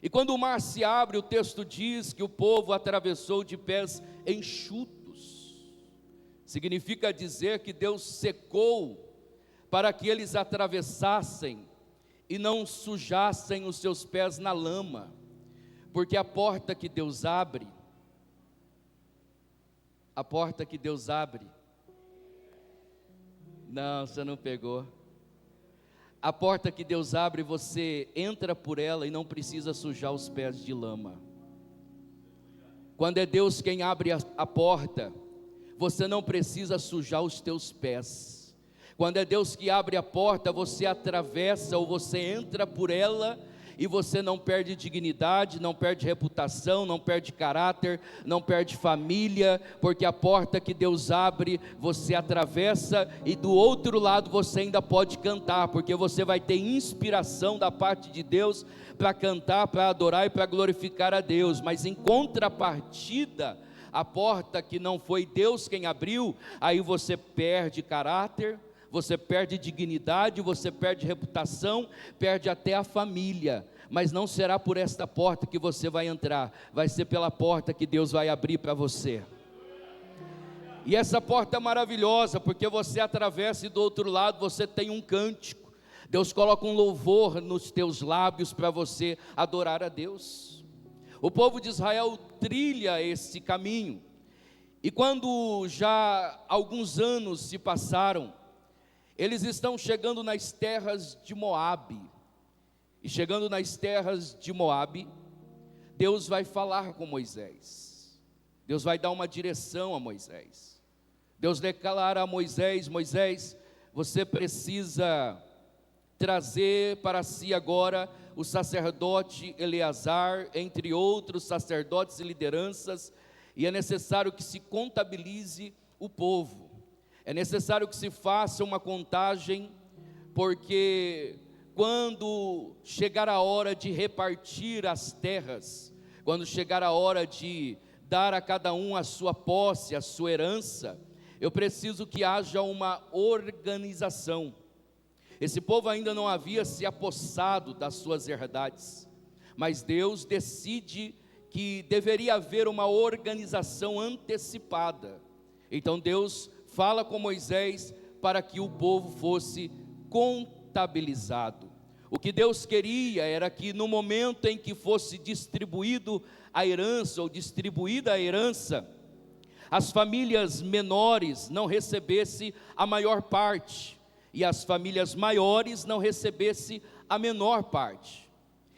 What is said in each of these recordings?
E quando o mar se abre, o texto diz que o povo atravessou de pés enxutos. Significa dizer que Deus secou para que eles atravessassem e não sujassem os seus pés na lama, porque a porta que Deus abre, não, você não pegou. A porta que Deus abre, você entra por ela e não precisa sujar os pés de lama. Quando é Deus quem abre a porta, você não precisa sujar os teus pés. Quando é Deus que abre a porta, você atravessa ou você entra por ela e você não perde dignidade, não perde reputação, não perde caráter, não perde família, porque a porta que Deus abre, você atravessa e do outro lado você ainda pode cantar, porque você vai ter inspiração da parte de Deus para cantar, para adorar e para glorificar a Deus. Mas em contrapartida, a porta que não foi Deus quem abriu, aí você perde caráter, você perde dignidade, você perde reputação, perde até a família. Mas não será por esta porta que você vai entrar, vai ser pela porta que Deus vai abrir para você. E essa porta é maravilhosa, porque você atravessa e do outro lado você tem um cântico. Deus coloca um louvor nos teus lábios para você adorar a Deus. O povo de Israel trilha esse caminho, e quando já alguns anos se passaram, eles estão chegando nas terras de Moabe, e chegando nas terras de Moabe, Deus vai falar com Moisés, Deus vai dar uma direção a Moisés. Deus declara a Moisés: Moisés, você precisa trazer para si agora o sacerdote Eleazar, entre outros sacerdotes e lideranças, e é necessário que se contabilize o povo. É necessário que se faça uma contagem, porque quando chegar a hora de repartir as terras, quando chegar a hora de dar a cada um a sua posse, a sua herança, eu preciso que haja uma organização. Esse povo ainda não havia se apossado das suas herdades, mas Deus decide que deveria haver uma organização antecipada. Então Deus fala com Moisés para que o povo fosse contabilizado. O que Deus queria era que no momento em que fosse distribuído a herança, ou distribuída a herança, as famílias menores não recebessem a maior parte, e as famílias maiores não recebessem a menor parte.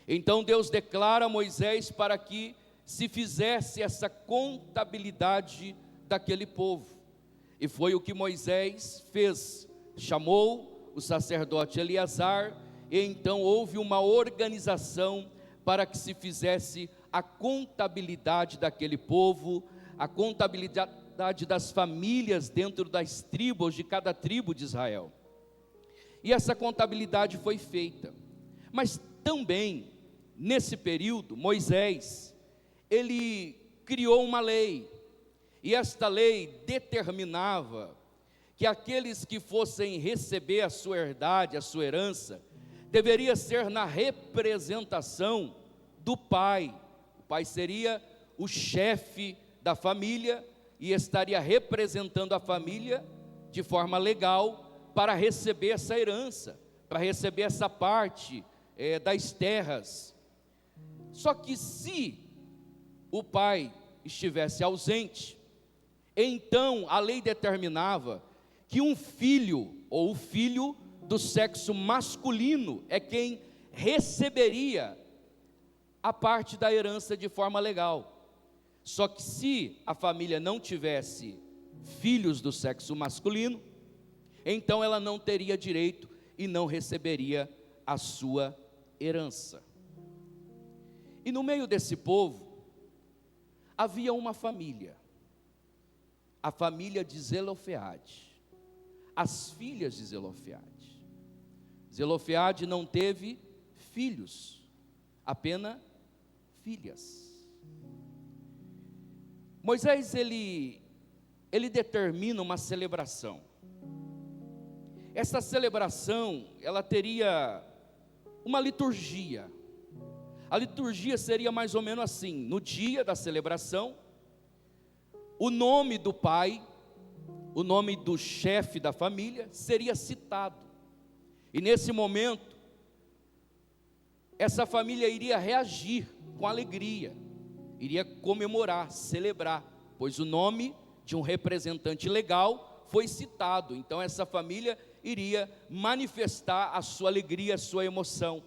Então Deus declara a Moisés para que se fizesse essa contabilidade daquele povo. E foi o que Moisés fez, chamou o sacerdote Eleazar, e então houve uma organização para que se fizesse a contabilidade daquele povo, a contabilidade das famílias dentro das tribos, de cada tribo de Israel. E essa contabilidade foi feita. Mas também, nesse período, Moisés, ele criou uma lei, e esta lei determinava que aqueles que fossem receber a sua herdade, a sua herança, deveria ser na representação do pai. O pai seria o chefe da família e estaria representando a família de forma legal para receber essa herança, para receber essa parte das terras. Só que se o pai estivesse ausente, então a lei determinava que um filho, ou o filho do sexo masculino, é quem receberia a parte da herança de forma legal. Só que se a família não tivesse filhos do sexo masculino, então ela não teria direito e não receberia a sua herança. E no meio desse povo havia uma família, a família de Zelofeade, as filhas de Zelofeade. Zelofeade não teve filhos, apenas filhas. Moisés ele determina uma celebração. Essa celebração, ela teria uma liturgia. A liturgia seria mais ou menos assim: no dia da celebração, o nome do pai, o nome do chefe da família seria citado, e nesse momento, essa família iria reagir com alegria, iria comemorar, celebrar, pois o nome de um representante legal foi citado, então essa família iria manifestar a sua alegria, a sua emoção.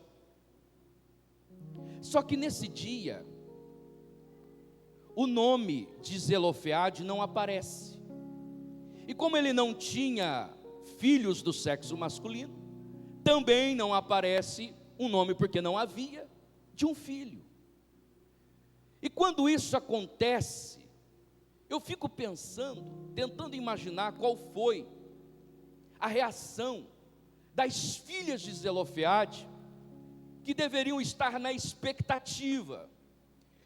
Só que nesse dia, o nome de Zelofeade não aparece, e como ele não tinha filhos do sexo masculino, também não aparece um nome, porque não havia, de um filho. E quando isso acontece, eu fico pensando, tentando imaginar qual foi a reação das filhas de Zelofeade, que deveriam estar na expectativa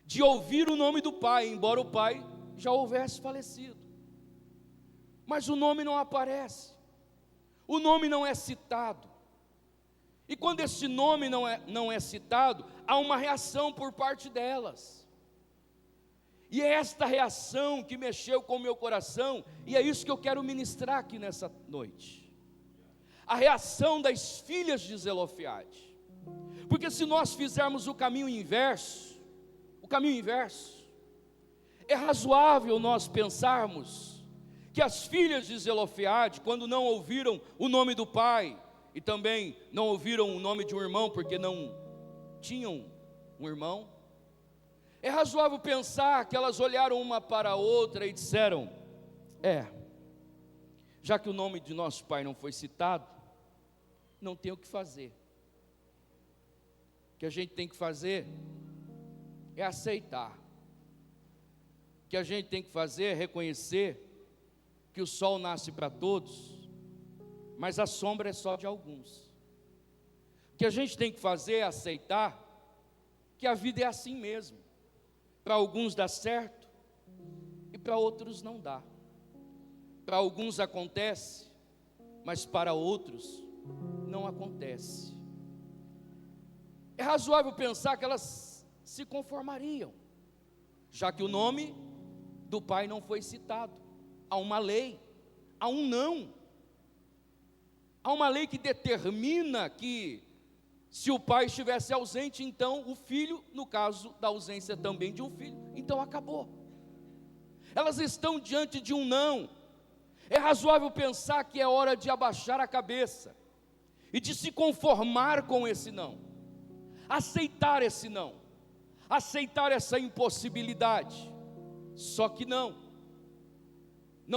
de ouvir o nome do pai, embora o pai já houvesse falecido. Mas o nome não aparece, o nome não é citado. E quando esse nome não é citado, há uma reação por parte delas. E é esta reação que mexeu com o meu coração, e é isso que eu quero ministrar aqui nessa noite. A reação das filhas de Zelofeade. Porque se nós fizermos o caminho inverso, é razoável nós pensarmos que as filhas de Zelofeade, quando não ouviram o nome do pai, e também não ouviram o nome de um irmão, porque não tinham um irmão, é razoável pensar que elas olharam uma para a outra e disseram: já que o nome de nosso pai não foi citado, não tem o que fazer. O que a gente tem que fazer é aceitar. O que a gente tem que fazer é reconhecer que o sol nasce para todos, mas a sombra é só de alguns. O que a gente tem que fazer é aceitar que a vida é assim mesmo. Para alguns dá certo e para outros não dá. Para alguns acontece, mas para outros não acontece. É razoável pensar que elas se conformariam, já que o nome do pai não foi citado. Há uma lei, há um não. Há uma lei que determina que, se o pai estivesse ausente, então o filho, no caso da ausência também de um filho, então acabou. Elas estão diante de um não. É razoável pensar que é hora de abaixar a cabeça e de se conformar com esse não, aceitar esse não, aceitar essa impossibilidade. Só que não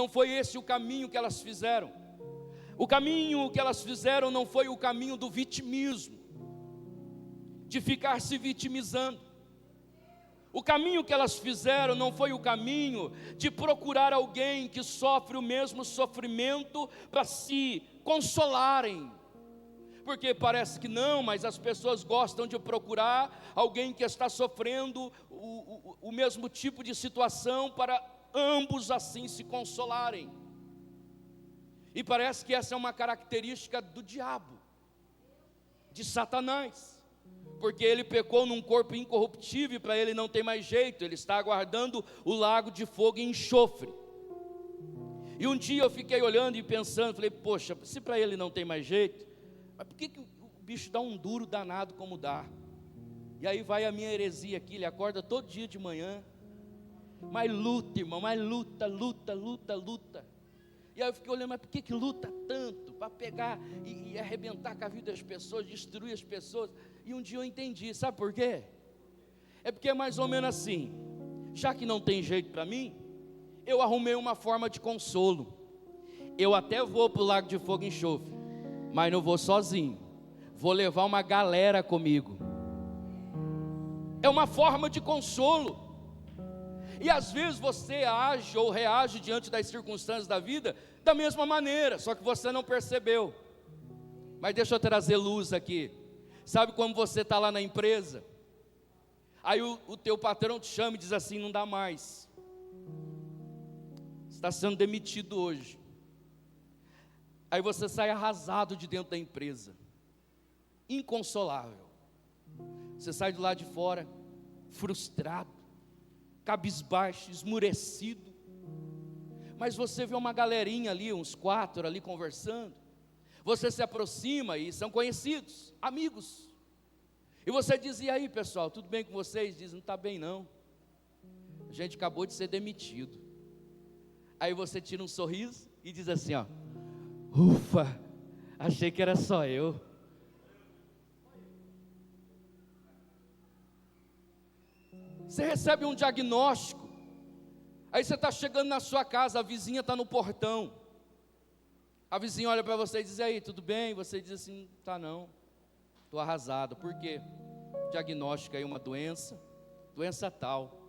foi esse o caminho que elas fizeram. O caminho que elas fizeram não foi o caminho do vitimismo, de ficar se vitimizando. O caminho que elas fizeram não foi o caminho de procurar alguém que sofre o mesmo sofrimento para se consolarem. Porque parece que não, mas as pessoas gostam de procurar alguém que está sofrendo o mesmo tipo de situação para ambos assim se consolarem. E parece que essa é uma característica do diabo, de Satanás. Porque ele pecou num corpo incorruptível e para ele não tem mais jeito, ele está aguardando o lago de fogo e enxofre. E um dia eu fiquei olhando e pensando, falei: poxa, se para ele não tem mais jeito, mas por que o bicho dá um duro danado como dá? E aí vai a minha heresia aqui, ele acorda todo dia de manhã, mas luta, irmão, mas luta. E aí eu fiquei olhando, mas por que luta tanto? Para pegar e arrebentar com a vida das pessoas, destruir as pessoas. E um dia eu entendi, sabe por quê? É porque é mais ou menos assim: já que não tem jeito para mim, eu arrumei uma forma de consolo. Eu até vou para o lago de fogo e enxofre, mas não vou sozinho, vou levar uma galera comigo. É uma forma de consolo. E às vezes você age ou reage diante das circunstâncias da vida da mesma maneira, só que você não percebeu. Mas deixa eu trazer luz aqui. Sabe quando você está lá na empresa, aí o teu patrão te chama e diz assim: não dá mais, você está sendo demitido hoje. Aí você sai arrasado de dentro da empresa, inconsolável. Você sai do lado de fora frustrado, cabisbaixo, esmurecido. Mas você vê uma galerinha ali, uns 4 ali conversando. Você se aproxima e são conhecidos, amigos. E você diz: e aí, pessoal, tudo bem com vocês? Diz: não está bem não, a gente acabou de ser demitido. Aí você tira um sorriso e diz assim, ó: ufa, achei que era só eu. Você recebe um diagnóstico. Aí você está chegando na sua casa, a vizinha está no portão. A vizinha olha para você e diz: e aí, tudo bem? Você diz assim: tá não, estou arrasado. Por quê? Diagnóstico aí uma doença tal.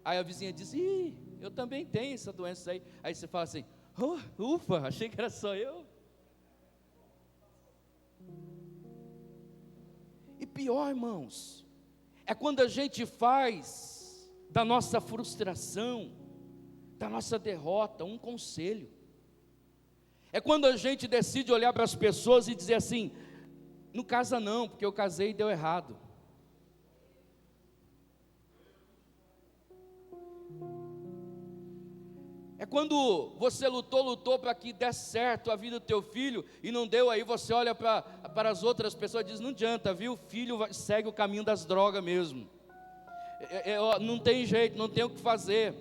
Aí a vizinha diz: ih, eu também tenho essa doença aí. Aí você fala assim: oh, ufa, achei que era só eu. E pior, irmãos, é quando a gente faz da nossa frustração, da nossa derrota, um conselho. É quando a gente decide olhar para as pessoas e dizer assim: não casa não, porque eu casei e deu errado. É quando você lutou para que desse certo a vida do teu filho e não deu, aí você olha para as outras pessoas e diz: não adianta, viu, o filho segue o caminho das drogas mesmo. Não tem jeito, não tem o que fazer.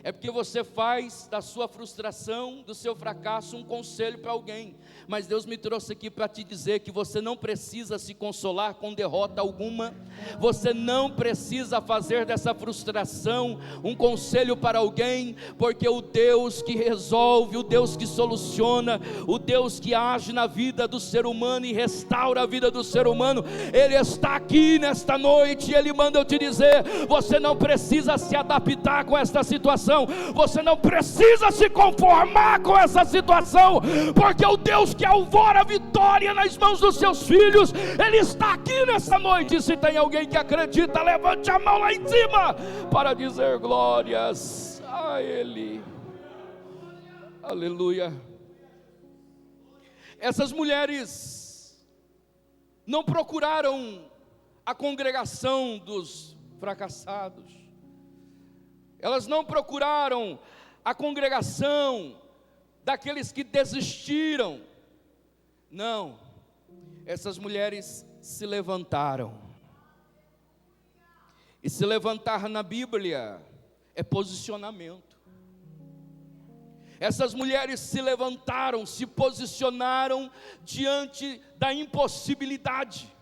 É porque você faz da sua frustração, do seu fracasso, um conselho para alguém. Mas Deus me trouxe aqui para te dizer que você não precisa se consolar com derrota alguma. Você não precisa fazer dessa frustração um conselho para alguém, porque o Deus que resolve, o Deus que soluciona, o Deus que age na vida do ser humano e restaura a vida do ser humano, Ele está aqui nesta noite. E Ele manda eu te dizer: você não precisa se adaptar com esta situação. Você não precisa se conformar com essa situação, porque o Deus que alvora a vitória nas mãos dos seus filhos, Ele está aqui nessa noite. Se tem alguém que acredita, levante a mão lá em cima para dizer glórias a Ele. Aleluia. Essas mulheres não procuraram a congregação dos fracassados. Elas não procuraram a congregação daqueles que desistiram. Não, essas mulheres se levantaram. E se levantar na Bíblia é posicionamento. Essas mulheres se levantaram, se posicionaram diante da impossibilidade.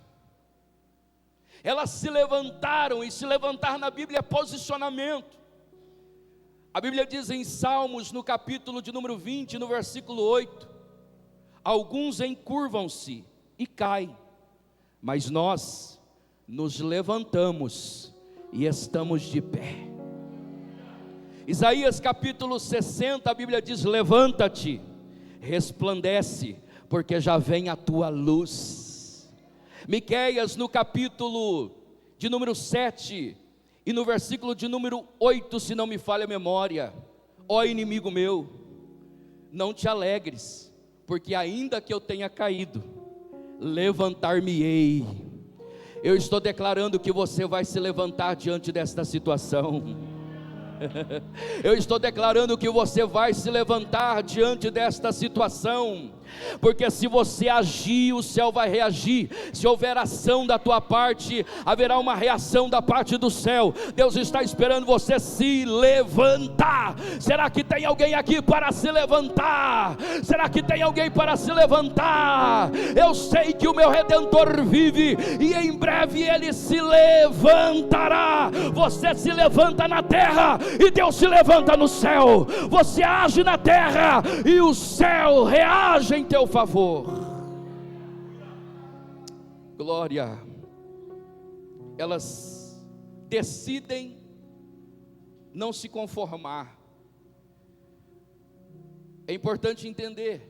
Elas se levantaram, e se levantar na Bíblia é posicionamento. A Bíblia diz em Salmos, no capítulo de número 20, no versículo 8: alguns encurvam-se e caem, mas nós nos levantamos e estamos de pé. Isaías capítulo 60, a Bíblia diz: levanta-te, resplandece, porque já vem a tua luz. Miqueias, no capítulo de número 7, e no versículo de número 8, se não me falha a memória: ó inimigo meu, não te alegres, porque ainda que eu tenha caído, levantar-me-ei. Eu estou declarando que você vai se levantar diante desta situação. Eu estou declarando que você vai se levantar diante desta situação, porque se você agir, o céu vai reagir. Se houver ação da tua parte, haverá uma reação da parte do céu. Deus está esperando você se levantar. Será que tem alguém aqui para se levantar? Será que tem alguém para se levantar? Eu sei que o meu Redentor vive, e em breve Ele se levantará. Você se levanta na terra, e Deus se levanta no céu. Você age na terra, e o céu reage em teu favor. Glória. Elas decidem não se conformar. É importante entender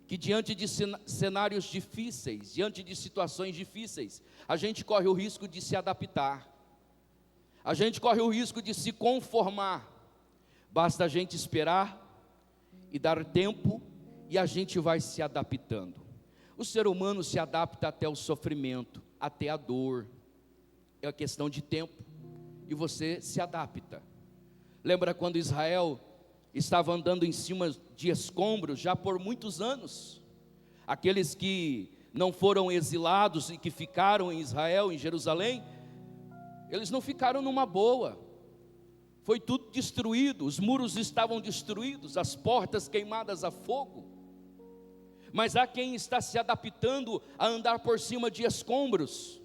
que diante de cenários difíceis, diante de situações difíceis, a gente corre o risco de se adaptar. A gente corre o risco de se conformar. Basta a gente esperar e dar tempo, e a gente vai se adaptando. O ser humano se adapta até o sofrimento, até a dor. é questão de tempo, e você se adapta. Lembra quando Israel estava andando em cima de escombros já por muitos anos? Aqueles que não foram exilados e que ficaram em Israel, em Jerusalém, eles não ficaram numa boa. Foi tudo destruído, os muros estavam destruídos, as portas queimadas a fogo. Mas há quem está se adaptando a andar por cima de escombros.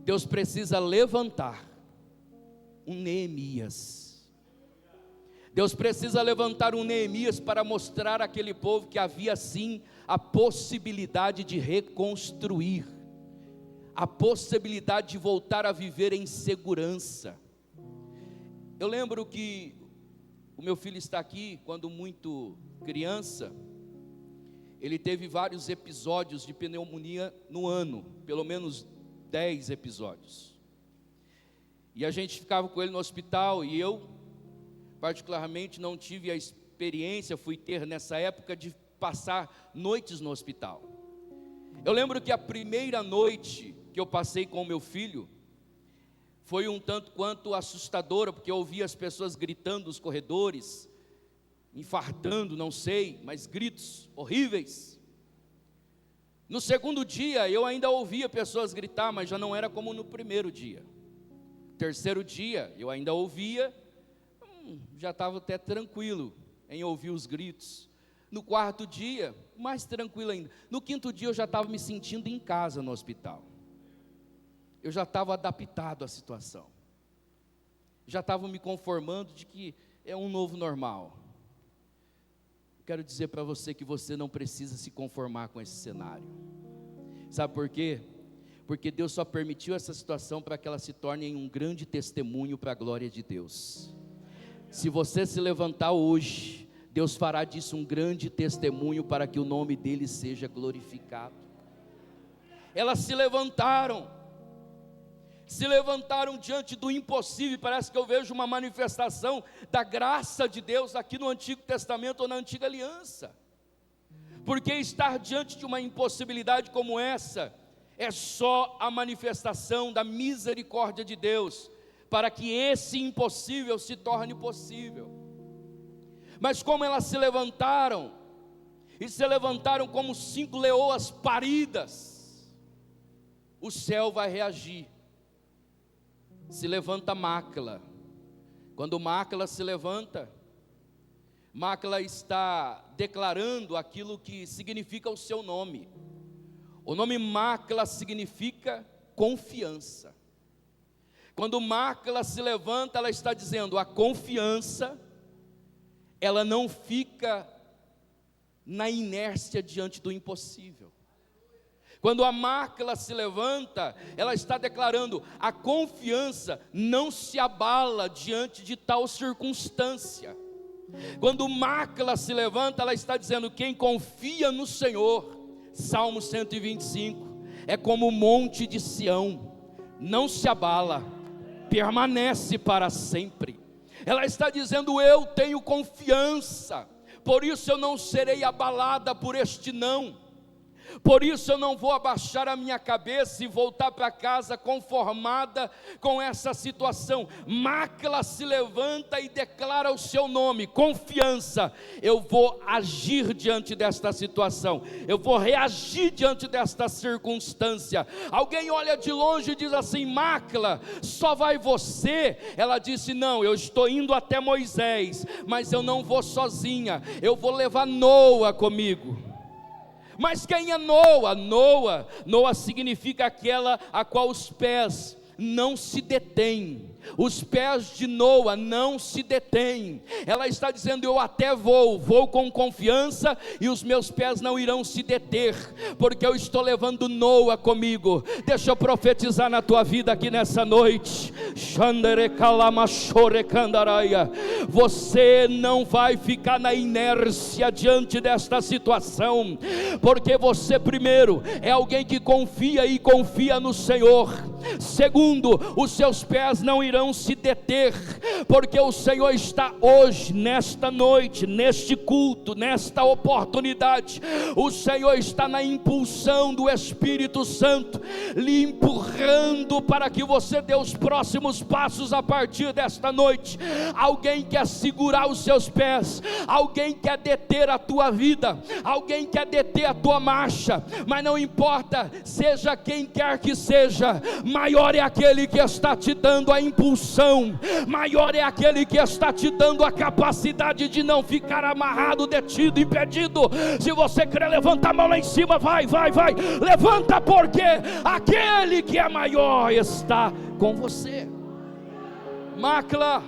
Deus precisa levantar um Neemias. Deus precisa levantar um Neemias para mostrar àquele povo que havia sim a possibilidade de reconstruir, a possibilidade de voltar a viver em segurança. Eu lembro que o meu filho está aqui, quando muito criança, ele teve vários episódios de pneumonia no ano, pelo menos 10 episódios. E a gente ficava com ele no hospital, e eu, particularmente, não tive a experiência, fui ter nessa época, de passar noites no hospital. Eu lembro que a primeira noite que eu passei com o meu filho, foi um tanto quanto assustadora, porque eu ouvia as pessoas gritando nos corredores, infartando, não sei, mas gritos horríveis. No segundo dia, eu ainda ouvia pessoas gritar, mas já não era como no primeiro dia. Terceiro dia, eu ainda ouvia, já estava até tranquilo em ouvir os gritos. No quarto dia, mais tranquilo ainda. No quinto dia, eu já estava me sentindo em casa no hospital. Eu já estava adaptado à situação. Já estava me conformando de que é um novo normal. Quero dizer para você que você não precisa se conformar com esse cenário. Sabe por quê? Porque Deus só permitiu essa situação para que ela se torne um grande testemunho para a glória de Deus. Se você se levantar hoje, Deus fará disso um grande testemunho para que o nome dele seja glorificado. Elas se levantaram diante do impossível. Parece que eu vejo uma manifestação da graça de Deus aqui no Antigo Testamento ou na Antiga Aliança. Porque estar diante de uma impossibilidade como essa é só a manifestação da misericórdia de Deus, para que esse impossível se torne possível. Mas como elas se levantaram, e se levantaram como 5 leoas paridas, o céu vai reagir. Se levanta Macla. Quando Macla se levanta, Macla está declarando aquilo que significa o seu nome. O nome Macla significa confiança. Quando Macla se levanta, ela está dizendo: a confiança, ela não fica na inércia diante do impossível. Quando a Macla se levanta, ela está declarando: a confiança não se abala diante de tal circunstância. Quando Macla se levanta, ela está dizendo: quem confia no Senhor, Salmo 125, é como o monte de Sião, não se abala, permanece para sempre. Ela está dizendo: eu tenho confiança, por isso eu não serei abalada por este não. Por isso eu não vou abaixar a minha cabeça e voltar para casa conformada com essa situação. Macla se levanta e declara o seu nome, confiança. Eu vou agir diante desta situação, eu vou reagir diante desta circunstância. Alguém olha de longe e diz assim: Macla, só vai você? Ela disse: não, eu estou indo até Moisés, mas eu não vou sozinha, eu vou levar Noa comigo. Mas quem é Noa? Noa significa aquela a qual os pés não se detêm. Os pés de Noa não se detêm. Ela está dizendo: eu até vou com confiança, e os meus pés não irão se deter, porque eu estou levando Noa comigo. Deixa eu profetizar na tua vida aqui nessa noite. Você não vai ficar na inércia diante desta situação, porque você, primeiro, é alguém que confia no Senhor. Segundo, os seus pés não irão se deter, porque o Senhor está hoje, nesta noite, neste culto, nesta oportunidade. O Senhor está na impulsão do Espírito Santo, lhe empurrando para que você dê os próximos passos a partir desta noite. Alguém quer segurar os seus pés, alguém quer deter a tua vida, alguém quer deter a tua marcha, mas não importa, seja quem quer que seja, maior é aquele que está te dando a impulsão, maior é aquele que está te dando a capacidade de não ficar amarrado, detido, impedido. Se você quer, levanta a mão lá em cima, vai, levanta, porque aquele que é maior está com você. Macla,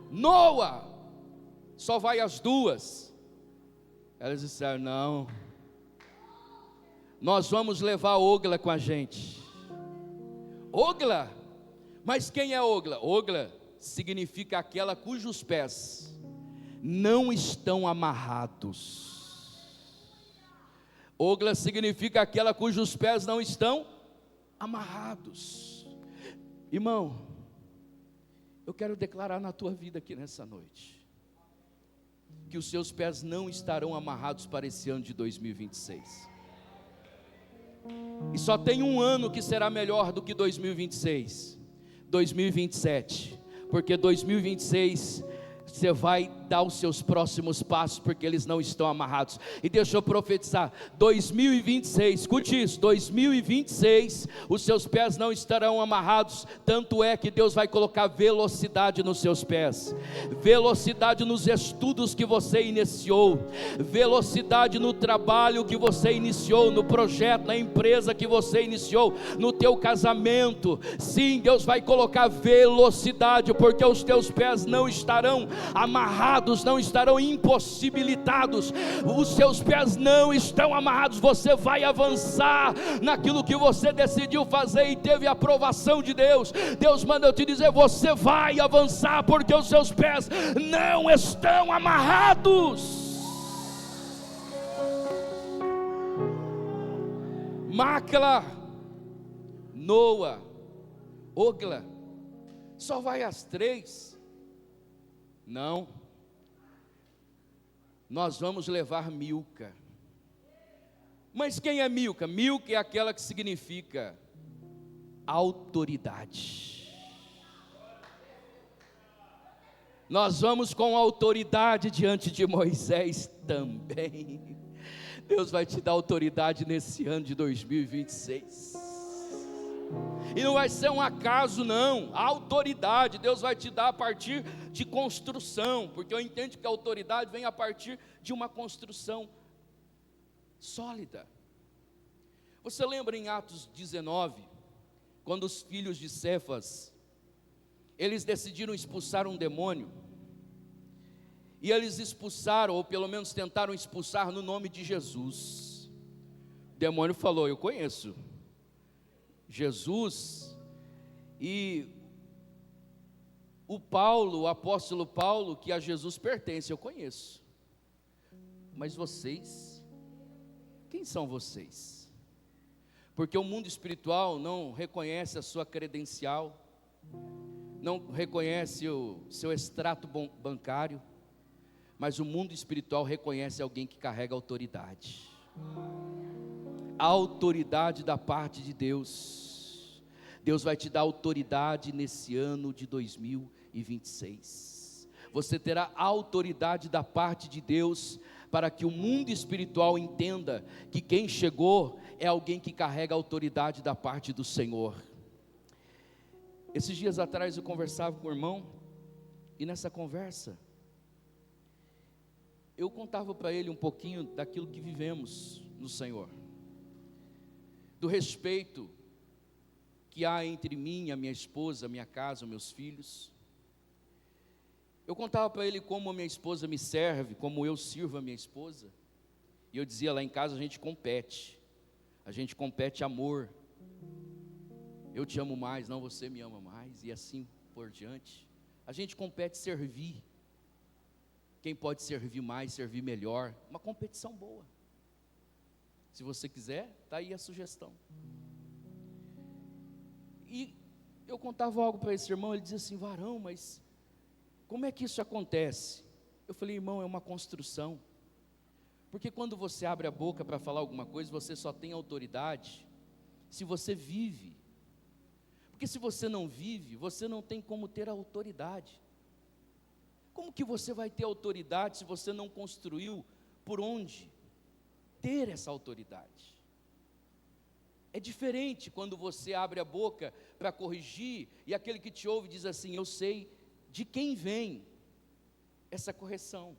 Noa, só vai as duas. Elas disseram: não, nós vamos levar Ogla com a gente. Ogla? Mas quem é Ogla? Ogla significa aquela cujos pés não estão amarrados. Ogla significa aquela cujos pés não estão amarrados. Irmão, eu quero declarar na tua vida aqui nessa noite, que os seus pés não estarão amarrados para esse ano de 2026. E só tem um ano que será melhor do que 2026, 2027, porque 2026 você vai dar os seus próximos passos, porque eles não estão amarrados. E deixa eu profetizar, 2026, escute isso, 2026, os seus pés não estarão amarrados, tanto é que Deus vai colocar velocidade nos seus pés, velocidade nos estudos que você iniciou, velocidade no trabalho que você iniciou, no projeto, na empresa que você iniciou, no teu casamento. Sim, Deus vai colocar velocidade, porque os teus pés não estarão amarrados, não estarão impossibilitados, os seus pés não estão amarrados. Você vai avançar naquilo que você decidiu fazer e teve a aprovação de Deus. Deus manda eu te dizer: você vai avançar, porque os seus pés não estão amarrados. Macla, Noa, Ogla, só vai as três? Não, nós vamos levar Milca. Mas quem é Milca? Milca é aquela que significa autoridade. Nós vamos com autoridade diante de Moisés também. Deus vai te dar autoridade nesse ano de 2026. E não vai ser um acaso não, a autoridade Deus vai te dar a partir de construção, porque eu entendo que a autoridade vem a partir de uma construção sólida. Você lembra em Atos 19, quando os filhos de Cefas, eles decidiram expulsar um demônio, e eles expulsaram, ou pelo menos tentaram expulsar no nome de Jesus. O demônio falou: eu conheço Jesus, e o apóstolo Paulo, que a Jesus pertence, eu conheço, mas vocês, quem são vocês? Porque o mundo espiritual não reconhece a sua credencial, não reconhece o seu extrato bancário, mas o mundo espiritual reconhece alguém que carrega autoridade. A autoridade da parte de Deus. Deus vai te dar autoridade nesse ano de 2026. Você terá autoridade da parte de Deus, para que o mundo espiritual entenda que quem chegou é alguém que carrega a autoridade da parte do Senhor. Esses dias atrás eu conversava com o irmão, e nessa conversa eu contava para ele um pouquinho daquilo que vivemos no Senhor, do respeito que há entre mim, a minha esposa, a minha casa, os meus filhos. Eu contava para ele como a minha esposa me serve, como eu sirvo a minha esposa. E eu dizia: lá em casa a gente compete amor. Eu te amo mais, não você me ama mais, e assim por diante. A gente compete servir. Quem pode servir mais, servir melhor. Uma competição boa. Se você quiser, está aí a sugestão. E eu contava algo para esse irmão, ele dizia assim: varão, mas como é que isso acontece? Eu falei: irmão, é uma construção. Porque quando você abre a boca para falar alguma coisa, você só tem autoridade se você vive. Porque se você não vive, você não tem como ter autoridade. Como que você vai ter autoridade se você não construiu por onde ter essa autoridade? É diferente quando você abre a boca para corrigir e aquele que te ouve diz assim: eu sei de quem vem essa correção.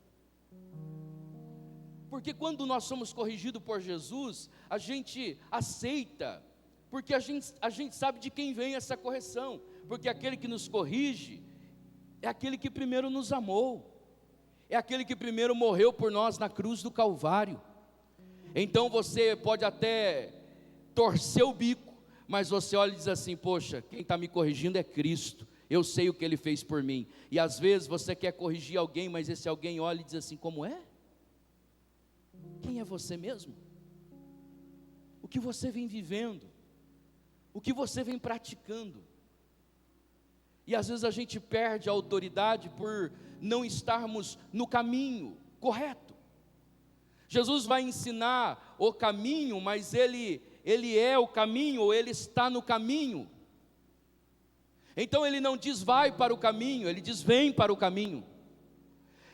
Porque quando nós somos corrigidos por Jesus, a gente aceita, porque a gente sabe de quem vem essa correção, porque aquele que nos corrige é aquele que primeiro nos amou, é aquele que primeiro morreu por nós na cruz do Calvário. Então você pode até torcer o bico, mas você olha e diz assim: poxa, quem está me corrigindo é Cristo, eu sei o que Ele fez por mim. E às vezes você quer corrigir alguém, mas esse alguém olha e diz assim: como é? Quem é você mesmo? O que você vem vivendo? O que você vem praticando? E às vezes a gente perde a autoridade por não estarmos no caminho correto. Jesus vai ensinar o caminho, mas Ele é o caminho, ou Ele está no caminho. Então Ele não diz vai para o caminho, Ele diz vem para o caminho.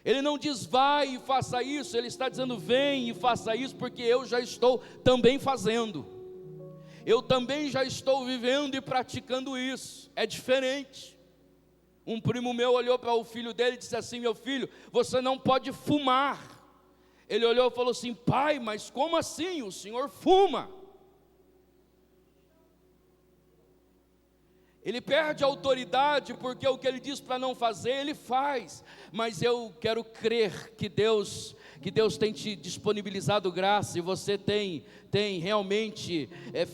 Ele não diz vai e faça isso, Ele está dizendo vem e faça isso, porque eu já estou também fazendo. Eu também já estou vivendo e praticando isso. É diferente. Um primo meu olhou para o filho dele e disse assim: meu filho, você não pode fumar. Ele olhou e falou assim: pai, mas como assim? O senhor fuma? Ele perde a autoridade, porque o que ele diz para não fazer, ele faz. Mas eu quero crer que Deus tem te disponibilizado graça, e você tem realmente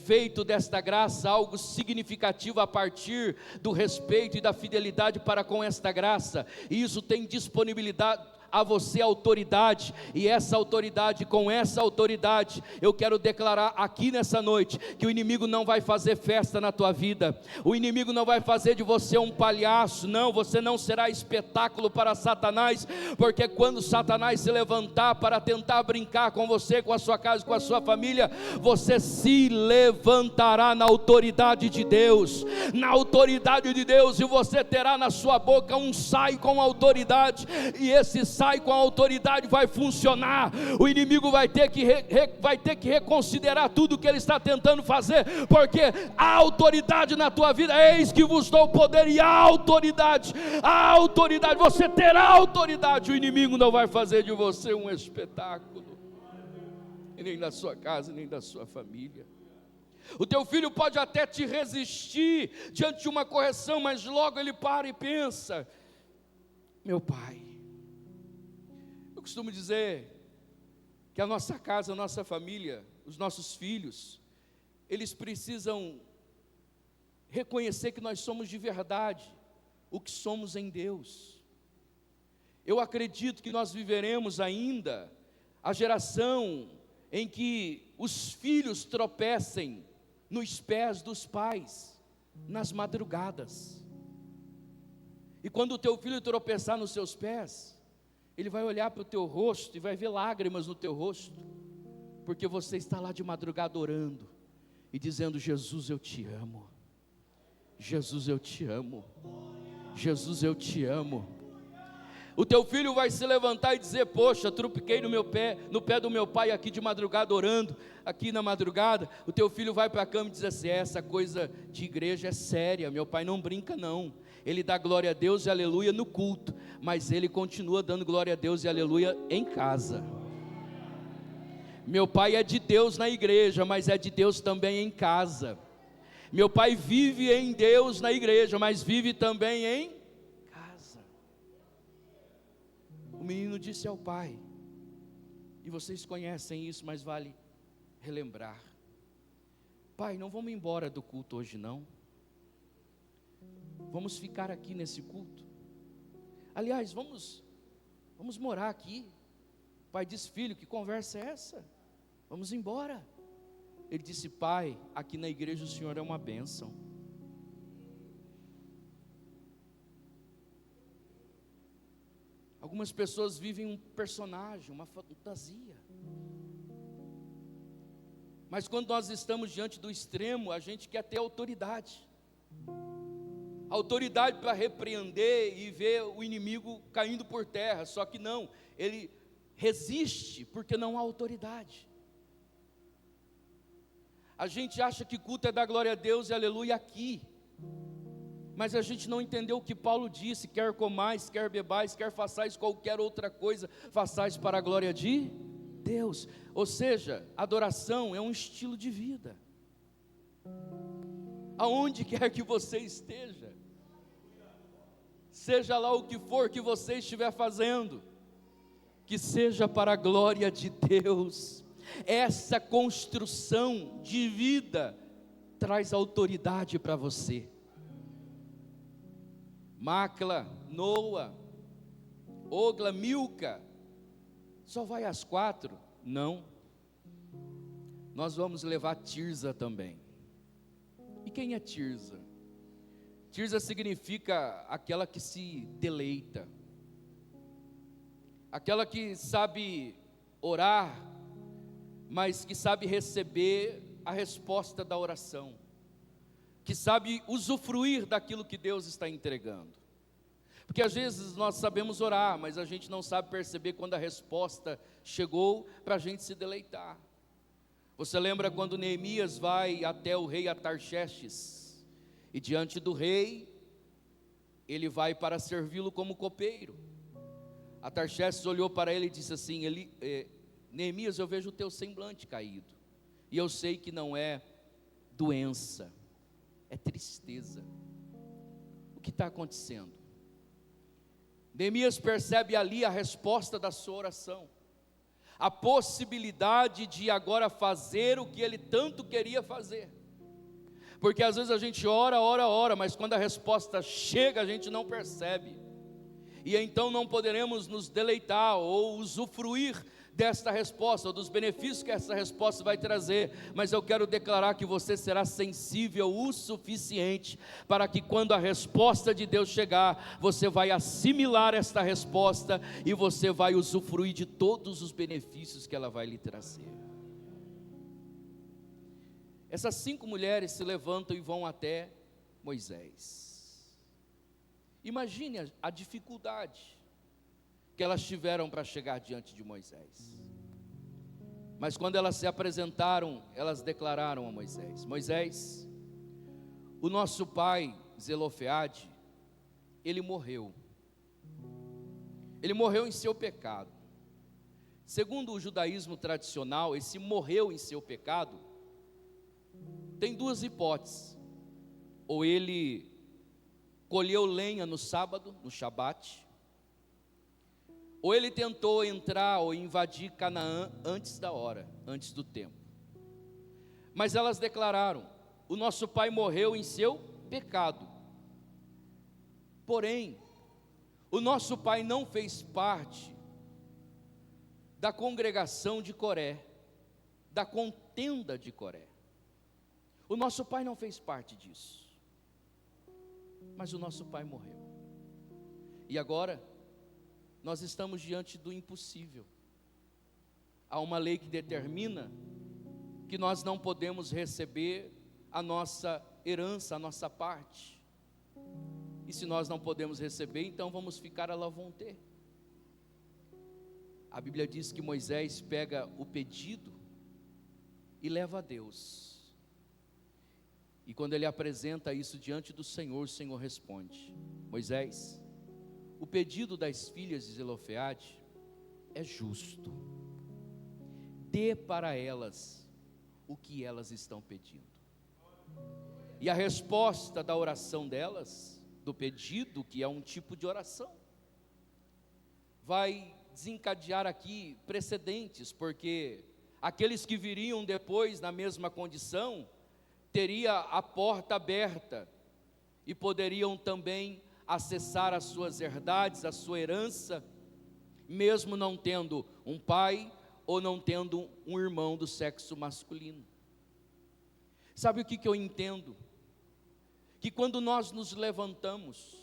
feito desta graça algo significativo a partir do respeito e da fidelidade para com esta graça, e isso tem disponibilidade a você autoridade, e essa autoridade, com essa autoridade, eu quero declarar aqui nessa noite, que o inimigo não vai fazer festa na tua vida, o inimigo não vai fazer de você um palhaço, não, você não será espetáculo para Satanás, porque quando Satanás se levantar para tentar brincar com você, com a sua casa, com a sua família, você se levantará na autoridade de Deus, e você terá na sua boca um sai com autoridade, e esse sai com a autoridade vai funcionar. O inimigo vai ter que reconsiderar tudo que ele está tentando fazer, porque a autoridade na tua vida, eis que vos dou poder, e a autoridade, você terá autoridade. O inimigo não vai fazer de você um espetáculo, e nem da sua casa, nem da sua família. O teu filho pode até te resistir diante de uma correção, mas logo ele para e pensa: meu pai. Eu costumo dizer que a nossa casa, a nossa família, os nossos filhos, eles precisam reconhecer que nós somos de verdade o que somos em Deus. Eu acredito que nós viveremos ainda a geração em que os filhos tropecem nos pés dos pais, nas madrugadas. E quando o teu filho tropeçar nos seus pés, ele vai olhar para o teu rosto e vai ver lágrimas no teu rosto, porque você está lá de madrugada orando e dizendo: Jesus, eu te amo, Jesus, eu te amo, Jesus, eu te amo. O teu filho vai se levantar e dizer: poxa, tropiquei no pé do meu pai aqui de madrugada orando, aqui na madrugada. O teu filho vai para a cama e diz assim: essa coisa de igreja é séria, meu pai não brinca não. Ele dá glória a Deus e aleluia no culto, mas ele continua dando glória a Deus e aleluia em casa. Meu pai é de Deus na igreja, mas é de Deus também em casa. Meu pai vive em Deus na igreja, mas vive também em casa. O menino disse ao pai, e vocês conhecem isso, mas vale relembrar: pai, não vamos embora do culto hoje não, vamos ficar aqui nesse culto. Aliás, vamos morar aqui. O pai disse: filho, que conversa é essa? Vamos embora. Ele disse: pai, aqui na igreja o senhor é uma bênção. Algumas pessoas vivem um personagem, uma fantasia. Mas quando nós estamos diante do extremo, a gente quer ter autoridade. Autoridade para repreender e ver o inimigo caindo por terra. Só que não, ele resiste porque não há autoridade. A gente acha que culto é dar glória a Deus e aleluia aqui. Mas a gente não entendeu o que Paulo disse: quer comais, quer bebais, quer façais qualquer outra coisa, façais para a glória de Deus. Ou seja, adoração é um estilo de vida. Aonde quer que você esteja, seja lá o que for que você estiver fazendo, que seja para a glória de Deus. Essa construção de vida traz autoridade para você. Macla, Noa, Ogla, Milca, só vai às 4? Não. Nós vamos levar Tirza também. E quem é Tirza? Tirza significa aquela que se deleita, aquela que sabe orar, mas que sabe receber a resposta da oração, que sabe usufruir daquilo que Deus está entregando. Porque às vezes nós sabemos orar, mas a gente não sabe perceber quando a resposta chegou para a gente se deleitar. Você lembra quando Neemias vai até o rei Atarxerxes, e diante do rei, ele vai para servi-lo como copeiro. Atarxerxes olhou para ele e disse assim: Neemias, eu vejo o teu semblante caído, e eu sei que não é doença, é tristeza. O que está acontecendo? Neemias percebe ali a resposta da sua oração, a possibilidade de agora fazer o que ele tanto queria fazer. Porque às vezes a gente ora, mas quando a resposta chega a gente não percebe, e então não poderemos nos deleitar ou usufruir desta resposta, ou dos benefícios que essa resposta vai trazer. Mas eu quero declarar que você será sensível o suficiente para que quando a resposta de Deus chegar, você vai assimilar esta resposta e você vai usufruir de todos os benefícios que ela vai lhe trazer. Essas 5 mulheres se levantam e vão até Moisés. Imagine a dificuldade que elas tiveram para chegar diante de Moisés. Mas quando elas se apresentaram, elas declararam a Moisés: Moisés, o nosso pai Zelofeade, ele morreu em seu pecado. Segundo o judaísmo tradicional, esse morreu em seu pecado tem 2 hipóteses: ou ele colheu lenha no sábado, no Shabat, ou ele tentou entrar ou invadir Canaã antes da hora, antes do tempo. Mas elas declararam: o nosso pai morreu em seu pecado. Porém, o nosso pai não fez parte da congregação de Coré, da contenda de Coré. O nosso pai não fez parte disso. Mas o nosso pai morreu. E agora nós estamos diante do impossível. Há uma lei que determina que nós não podemos receber a nossa herança, a nossa parte. E se nós não podemos receber, então vamos ficar à la vontade. A Bíblia diz que Moisés pega o pedido e leva a Deus. E quando ele apresenta isso diante do Senhor, o Senhor responde: Moisés, o pedido das filhas de Zelofeade é justo. Dê para elas o que elas estão pedindo. E a resposta da oração delas, do pedido, que é um tipo de oração, vai desencadear aqui precedentes, porque aqueles que viriam depois na mesma condição, teria a porta aberta e poderiam também acessar as suas herdades, a sua herança, mesmo não tendo um pai ou não tendo um irmão do sexo masculino. Sabe o que eu entendo? Que quando nós nos levantamos,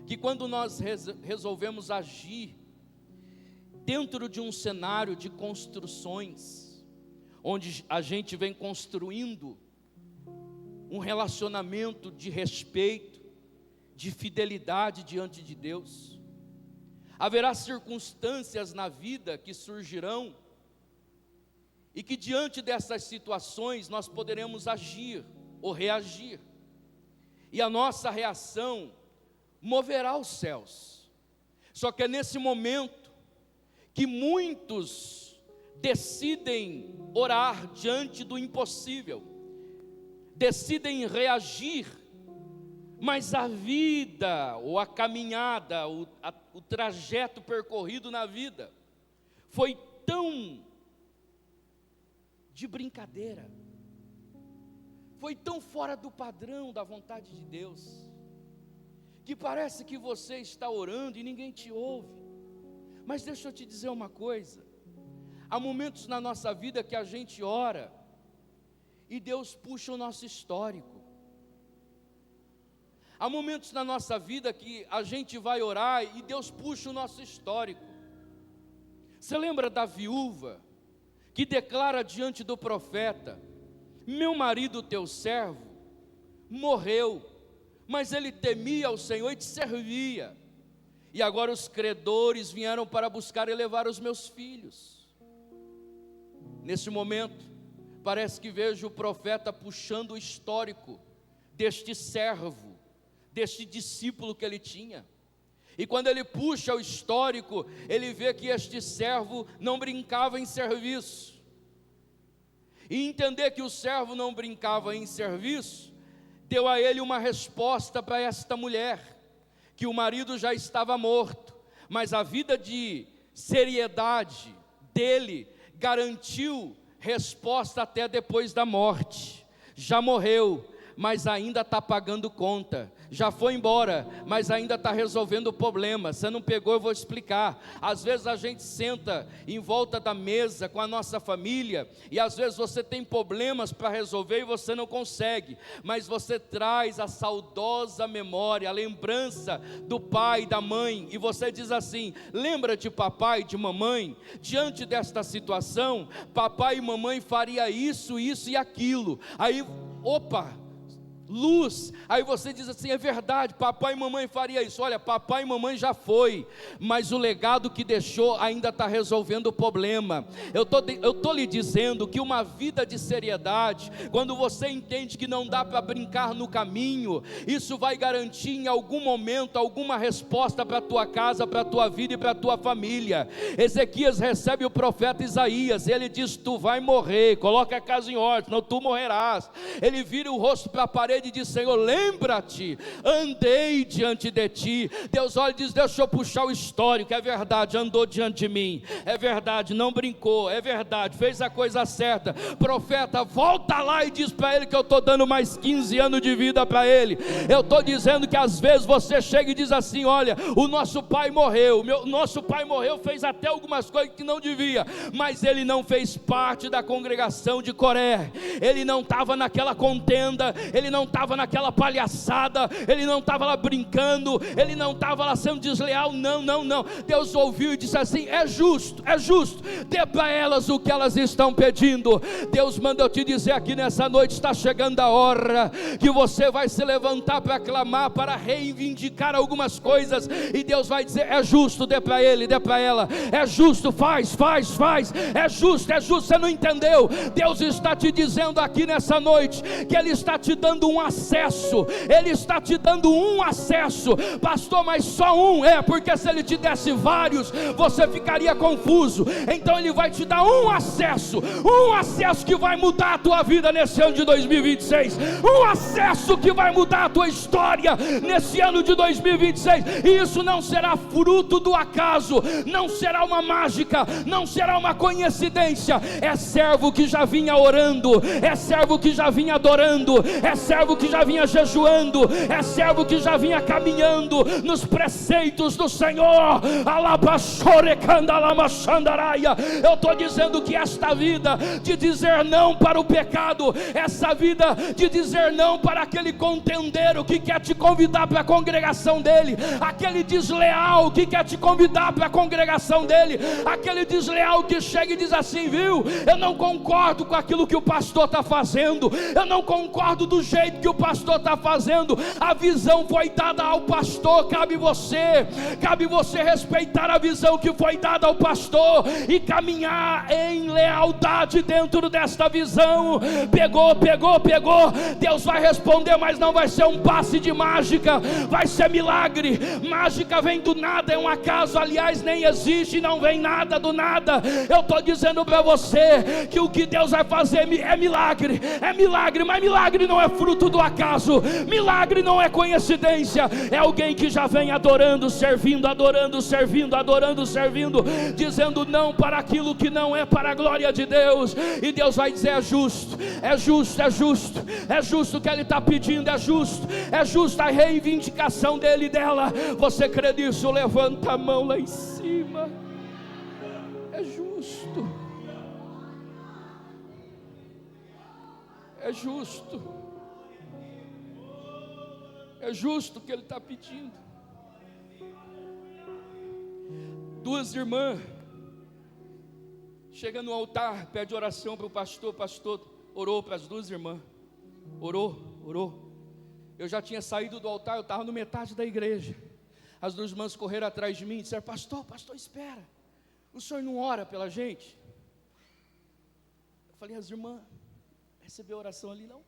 que quando nós resolvemos agir dentro de um cenário de construções, onde a gente vem construindo um relacionamento de respeito, de fidelidade diante de Deus, haverá circunstâncias na vida que surgirão, e que diante dessas situações nós poderemos agir ou reagir, e a nossa reação moverá os céus. Só que é nesse momento que muitos decidem orar diante do impossível, decidem reagir, mas a vida, ou a caminhada, o trajeto percorrido na vida, foi tão de brincadeira, foi tão fora do padrão da vontade de Deus, que parece que você está orando e ninguém te ouve. Mas deixa eu te dizer uma coisa, há momentos na nossa vida que a gente ora, e Deus puxa o nosso histórico. Há momentos na nossa vida que a gente vai orar e Deus puxa o nosso histórico. Você lembra da viúva que declara diante do profeta: meu marido, teu servo, morreu, mas ele temia ao Senhor e te servia, e agora os credores vieram para buscar e levar os meus filhos. Nesse momento, parece que vejo o profeta puxando o histórico deste servo, deste discípulo que ele tinha. E quando ele puxa o histórico, ele vê que este servo não brincava em serviço. E entender que o servo não brincava em serviço, deu a ele uma resposta para esta mulher, que o marido já estava morto, mas a vida de seriedade dele garantiu resposta até depois da morte. Já morreu, mas ainda está pagando conta. Já foi embora, mas ainda está resolvendo o problema. Você não pegou, eu vou explicar. Às vezes a gente senta em volta da mesa com a nossa família, e às vezes você tem problemas para resolver e você não consegue, mas você traz a saudosa memória, a lembrança do pai e da mãe, e você diz assim: lembra de papai e de mamãe? Diante desta situação, papai e mamãe faria isso, isso e aquilo. Aí, opa, luz, aí você diz assim: é verdade, papai e mamãe faria isso. Olha, papai e mamãe já foi, mas o legado que deixou ainda está resolvendo o problema. Eu tô lhe dizendo que uma vida de seriedade, quando você entende que não dá para brincar no caminho, isso vai garantir em algum momento alguma resposta para a tua casa, para a tua vida e para a tua família. Ezequias recebe o profeta Isaías, ele diz: tu vai morrer, coloca a casa em ordem, senão tu morrerás. Ele vira o rosto para a parede e diz: Senhor, lembra-te, andei diante de ti. Deus olha e diz: deixa eu puxar o histórico. É verdade, andou diante de mim, é verdade, não brincou, é verdade, fez a coisa certa. Profeta, volta lá e diz para ele que eu estou dando mais 15 anos de vida para ele. Eu estou dizendo que às vezes você chega e diz assim: olha, o nosso pai morreu, nosso pai morreu, fez até algumas coisas que não devia, mas ele não fez parte da congregação de Coré, ele não estava naquela contenda, ele não estava naquela palhaçada, ele não estava lá brincando, ele não estava lá sendo desleal. Não, não, não. Deus ouviu e disse assim: é justo, dê para elas o que elas estão pedindo. Deus manda eu te dizer aqui nessa noite: está chegando a hora que você vai se levantar para clamar, para reivindicar algumas coisas, e Deus vai dizer: é justo, dê para ele, dê para ela, é justo, faz, é justo, você não entendeu? Deus está te dizendo aqui nessa noite que Ele está te dando um acesso, Ele está te dando um acesso. Pastor, mas só um? É, porque se Ele te desse vários, você ficaria confuso. Então Ele vai te dar um acesso que vai mudar a tua vida nesse ano de 2026, um acesso que vai mudar a tua história nesse ano de 2026, e isso não será fruto do acaso, não será uma mágica, não será uma coincidência. É servo que já vinha orando, é servo que já vinha adorando, é servo servo que já vinha jejuando, é servo que já vinha caminhando nos preceitos do Senhor. Eu estou dizendo que esta vida de dizer não para o pecado, essa vida de dizer não para aquele contendeiro que quer te convidar para a congregação dele, aquele desleal que quer te convidar para a congregação dele, aquele desleal que chega e diz assim: viu, eu não concordo com aquilo que o pastor está fazendo, eu não concordo do jeito que o pastor está fazendo. A visão foi dada ao pastor, cabe você respeitar a visão que foi dada ao pastor e caminhar em lealdade dentro desta visão. Pegou, Deus vai responder, mas não vai ser um passe de mágica, vai ser milagre. Mágica vem do nada, é um acaso, aliás nem existe, não vem nada do nada. Eu estou dizendo para você que o que Deus vai fazer é milagre, mas milagre não é fruto do acaso, milagre não é coincidência, é alguém que já vem adorando, servindo, dizendo não para aquilo que não é para a glória de Deus. E Deus vai dizer: é justo o que Ele está pedindo, é justo a reivindicação dele e dela. Você crê nisso? Levanta a mão lá em cima. É justo, é justo o que Ele está pedindo. Duas irmãs chega no altar, pede oração para o pastor orou para as duas irmãs, orou. Eu já tinha saído do altar, eu estava no metade da igreja. As duas irmãs correram atrás de mim e disseram: pastor, espera, o senhor não ora pela gente? Eu falei: as irmãs recebeu oração ali não?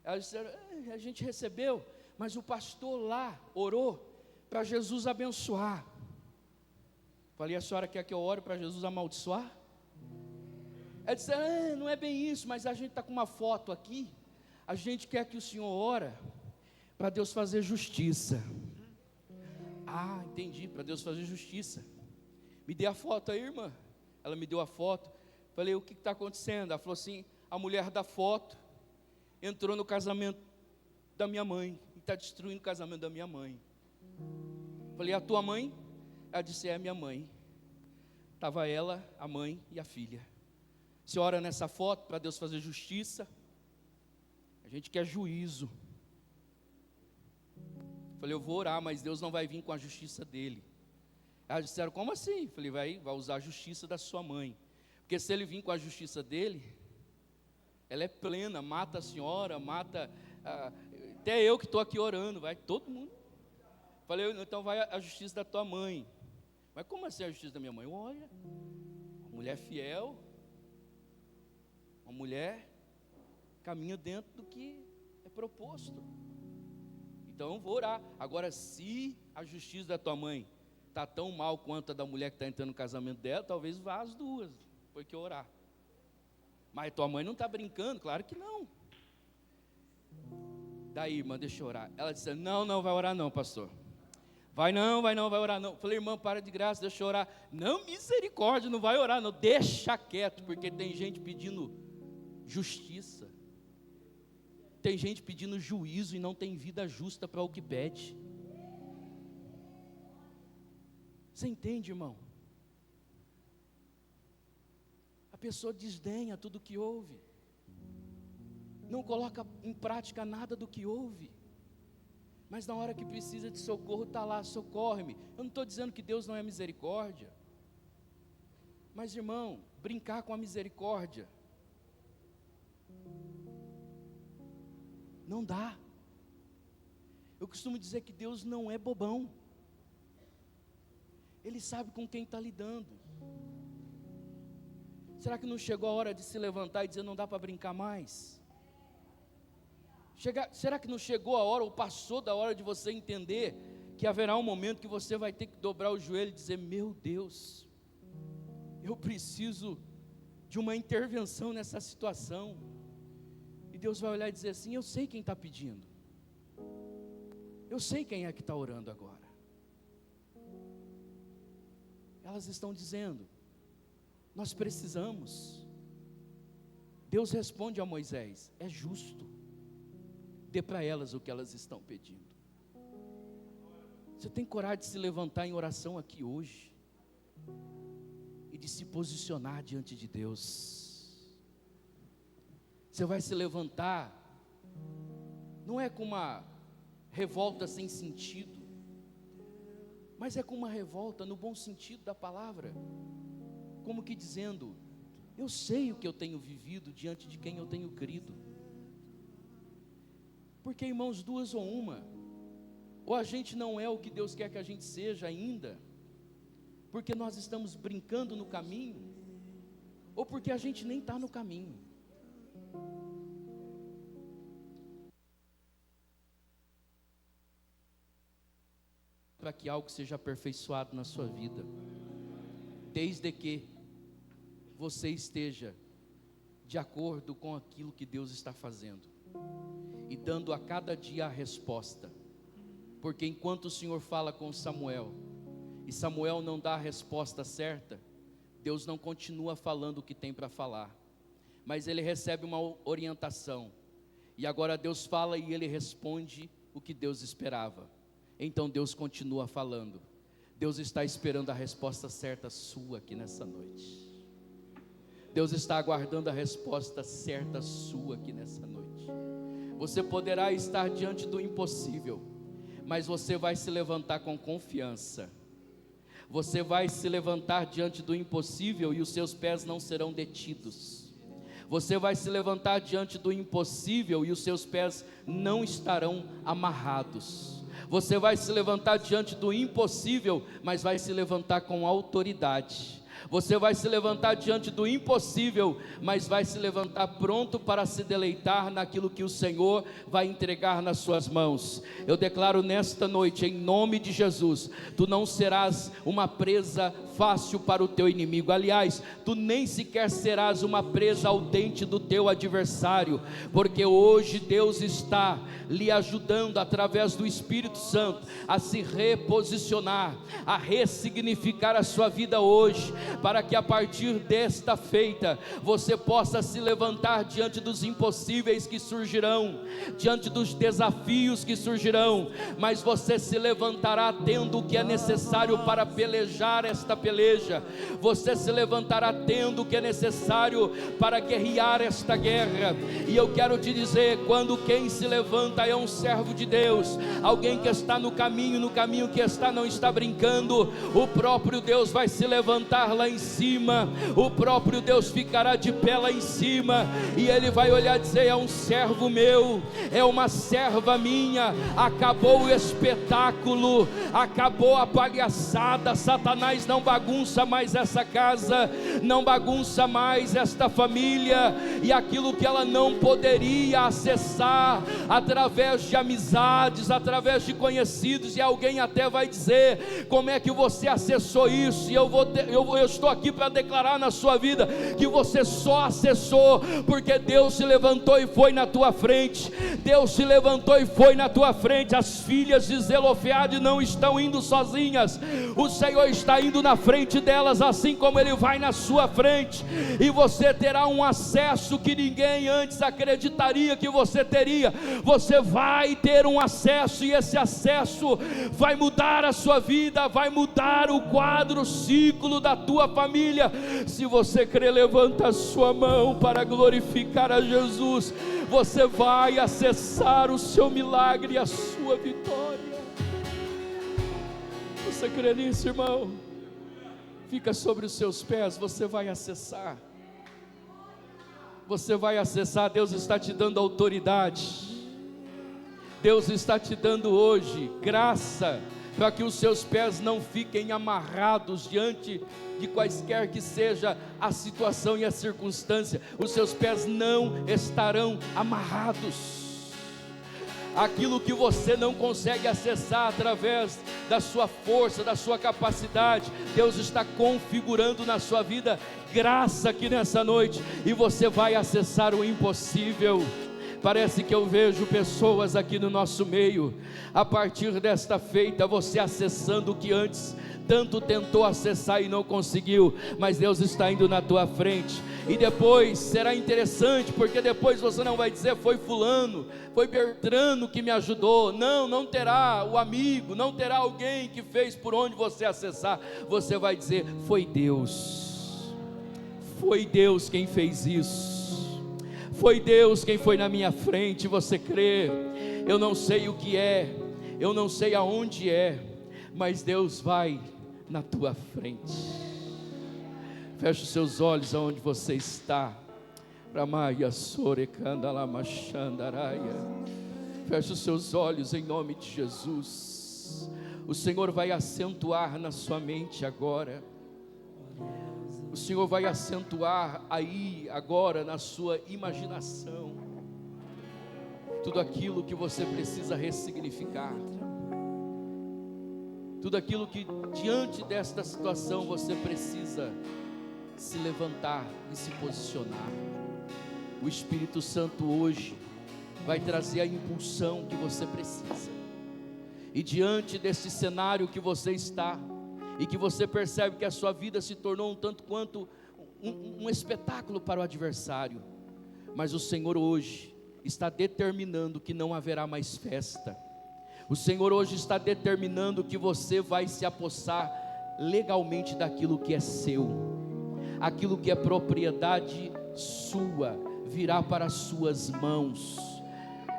Elas disseram: a gente recebeu, mas o pastor lá orou para Jesus abençoar. Eu falei: a senhora quer que eu ore para Jesus amaldiçoar? Ela disse: não é bem isso, mas a gente está com uma foto aqui, a gente quer que o senhor ora para Deus fazer justiça. Ah, entendi, para Deus fazer justiça. Me dê a foto aí, irmã. Ela me deu a foto. Falei: o que está acontecendo? Ela falou assim: a mulher da foto entrou no casamento da minha mãe e está destruindo o casamento da minha mãe. Falei: a tua mãe? Ela disse: é a minha mãe. Estava ela, a mãe e a filha. Você ora nessa foto para Deus fazer justiça? A gente quer juízo. Falei: eu vou orar, mas Deus não vai vir com a justiça dele. Elas disseram: como assim? Falei: vai usar a justiça da sua mãe, porque se ele vir com a justiça dele, ela é plena, mata a senhora, mata até eu que estou aqui orando, vai todo mundo. Falei: então vai a justiça da tua mãe. Mas como assim a justiça da minha mãe? Olha, uma mulher fiel, uma mulher caminha dentro do que é proposto. Então eu vou orar. Agora, se a justiça da tua mãe está tão mal quanto a da mulher que está entrando no casamento dela, talvez vá as duas, porque orar. Mas tua mãe não está brincando? Claro que não. Daí, irmã, deixa eu orar. Ela disse: não vai orar não, pastor. Vai orar não. Falei: irmã, para de graça, deixa eu orar. Não, misericórdia, não vai orar não, deixa quieto, porque tem gente pedindo justiça, tem gente pedindo juízo e não tem vida justa para o que pede. Você entende, irmão? A pessoa desdenha tudo que ouve, não coloca em prática nada do que ouve, mas na hora que precisa de socorro, está lá: socorre-me. Eu não estou dizendo que Deus não é misericórdia, mas, irmão, brincar com a misericórdia não dá. Eu costumo dizer que Deus não é bobão, Ele sabe com quem está lidando. Será que não chegou a hora de se levantar e dizer: não dá para brincar mais? Será que não chegou a hora, ou passou da hora de você entender que haverá um momento que você vai ter que dobrar o joelho e dizer: meu Deus, eu preciso de uma intervenção nessa situação. E Deus vai olhar e dizer assim: eu sei quem está pedindo, eu sei quem é que está orando agora. Elas estão dizendo: nós precisamos. Deus responde a Moisés: é justo. dê para elas o que elas estão pedindo. Você tem coragem de se levantar em oração aqui hoje e de se posicionar diante de Deus? Você vai se levantar, não é com uma revolta sem sentido, mas é com uma revolta no bom sentido da palavra, como que dizendo: eu sei o que eu tenho vivido diante de quem eu tenho crido. Porque, irmãos, duas ou uma, ou a gente não é o que Deus quer que a gente seja ainda, porque nós estamos brincando no caminho, ou porque a gente nem está no caminho. Para que algo seja aperfeiçoado na sua vida, desde que você esteja de acordo com aquilo que Deus está fazendo e dando a cada dia a resposta. Porque enquanto o Senhor fala com Samuel e Samuel não dá a resposta certa, Deus não continua falando o que tem para falar, mas ele recebe uma orientação, e agora Deus fala e ele responde o que Deus esperava. Então Deus continua falando. Deus está esperando a resposta certa sua aqui nessa noite. Deus está aguardando a resposta certa sua aqui nessa noite. Você poderá estar diante do impossível, mas você vai se levantar com confiança. Você vai se levantar diante do impossível e os seus pés não serão detidos. Você vai se levantar diante do impossível e os seus pés não estarão amarrados. Você vai se levantar diante do impossível, mas vai se levantar com autoridade. Você vai se levantar diante do impossível, mas vai se levantar pronto para se deleitar naquilo que o Senhor vai entregar nas suas mãos. Eu declaro nesta noite, em nome de Jesus, tu não serás uma presa fácil para o teu inimigo. Aliás, tu nem sequer serás uma presa ao dente do teu adversário, porque hoje Deus está lhe ajudando através do Espírito Santo a se reposicionar, a ressignificar a sua vida hoje, para que a partir desta feita você possa se levantar diante dos impossíveis que surgirão, diante dos desafios que surgirão, mas você se levantará tendo o que é necessário para pelejar esta peleja. Você se levantará tendo o que é necessário para guerrear esta guerra. E eu quero te dizer, quando quem se levanta é um servo de Deus, alguém que está no caminho que está, não está brincando, o próprio Deus vai se levantar lá em cima, o próprio Deus ficará de pé lá em cima, e Ele vai olhar e dizer: é um servo meu, é uma serva minha. Acabou o espetáculo, acabou a palhaçada. Satanás não bagunça mais essa casa, não bagunça mais esta família, e aquilo que ela não poderia acessar através de amizades, através de conhecidos, e alguém até vai dizer: como é que você acessou isso? E eu estou aqui para declarar na sua vida que você só acessou porque Deus se levantou e foi na tua frente. Deus se levantou e foi na tua frente. As filhas de Zelofeade não estão indo sozinhas, o Senhor está indo na frente delas, assim como Ele vai na sua frente, e você terá um acesso que ninguém antes acreditaria que você teria. Você vai ter um acesso, e esse acesso vai mudar a sua vida, vai mudar o quadro, o ciclo da tua família. Se você crer, levanta a sua mão para glorificar a Jesus. Você vai acessar o seu milagre e a sua vitória. Você crê nisso, irmão? Fica sobre os seus pés, você vai acessar. Você vai acessar. Deus está te dando autoridade. Deus está te dando hoje graça para que os seus pés não fiquem amarrados diante de quaisquer que seja a situação e a circunstância. Os seus pés não estarão amarrados. Aquilo que você não consegue acessar através da sua força, da sua capacidade, Deus está configurando na sua vida graça aqui nessa noite, e você vai acessar o impossível. Parece que eu vejo pessoas aqui no nosso meio, a partir desta feita, você acessando o que antes tanto tentou acessar e não conseguiu, mas Deus está indo na tua frente, e depois será interessante, porque depois você não vai dizer, foi fulano, foi Bertrano que me ajudou, não terá o amigo, não terá alguém que fez por onde você acessar, você vai dizer, foi Deus quem fez isso, foi Deus quem foi na minha frente. Você crê? Eu não sei o que é, eu não sei aonde é, mas Deus vai na tua frente. Feche os seus olhos aonde você está. Feche os seus olhos em nome de Jesus. O Senhor vai acentuar na sua mente agora. O Senhor vai acentuar aí agora na sua imaginação tudo aquilo que você precisa ressignificar, tudo aquilo que diante desta situação você precisa se levantar e se posicionar. O Espírito Santo hoje vai trazer a impulsão que você precisa, e diante desse cenário que você está, e que você percebe que a sua vida se tornou um tanto quanto um espetáculo para o adversário, mas o Senhor hoje está determinando que não haverá mais festa. O Senhor hoje está determinando que você vai se apossar legalmente daquilo que é seu, aquilo que é propriedade sua, virá para as suas mãos.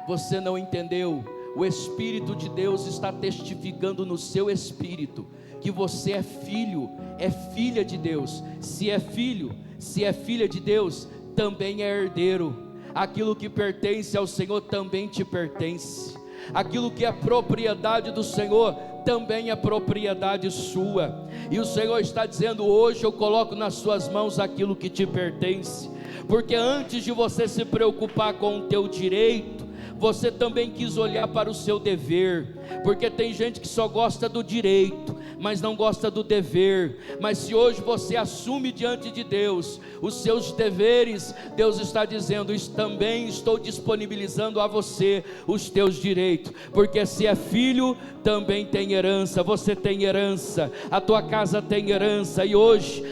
Você não entendeu? O Espírito de Deus está testificando no seu espírito que você é filho, é filha de Deus. Se é filho, se é filha de Deus, também é herdeiro. Aquilo que pertence ao Senhor também te pertence. Aquilo que é propriedade do Senhor também é propriedade sua. E o Senhor está dizendo, hoje eu coloco nas suas mãos aquilo que te pertence. Porque antes de você se preocupar com o teu direito, você também quis olhar para o seu dever. Porque tem gente que só gosta do direito, mas não gosta do dever. Mas se hoje você assume diante de Deus os seus deveres, Deus está dizendo, também estou disponibilizando a você os teus direitos. Porque se é filho, também tem herança. Você tem herança, a tua casa tem herança. E hoje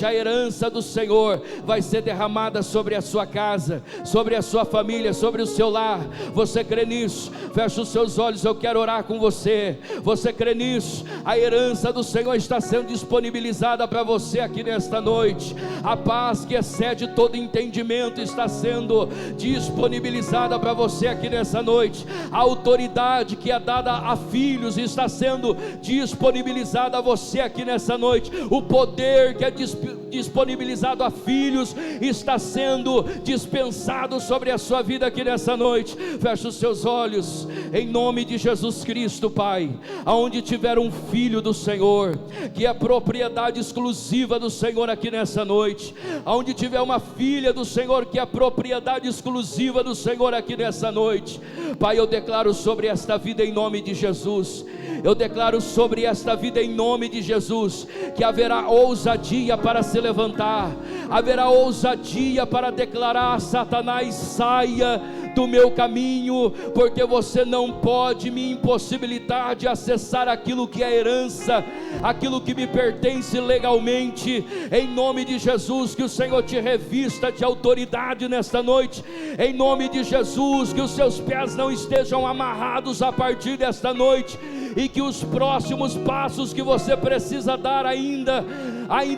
a herança do Senhor vai ser derramada sobre a sua casa, sobre a sua família, sobre o seu lar. Você crê nisso? Fecha os seus olhos, eu quero orar com você. Você crê nisso? A herança do Senhor está sendo disponibilizada para você aqui nesta noite. A paz que excede todo entendimento está sendo disponibilizada para você aqui nessa noite. A autoridade que é dada a filhos está sendo disponibilizada a você aqui nessa noite. O poder que é disponibilizado a filhos está sendo dispensado sobre a sua vida aqui nessa noite. Feche os seus olhos em nome de Jesus Cristo, Pai. Aonde tiver um filho do Senhor, que é propriedade exclusiva do Senhor aqui nessa noite, aonde tiver uma filha do Senhor, que é propriedade exclusiva do Senhor aqui nessa noite, Pai, eu declaro sobre esta vida em nome de Jesus. Eu declaro sobre esta vida em nome de Jesus, que haverá ousadia para se levantar, haverá ousadia para declarar: Satanás, saia do meu caminho, porque você não pode me impossibilitar de acessar aquilo que é herança, aquilo que me pertence legalmente. Em nome de Jesus, que o Senhor te revista de autoridade nesta noite. Em nome de Jesus, que os seus pés não estejam amarrados a partir desta noite, e que os próximos passos que você precisa dar ainda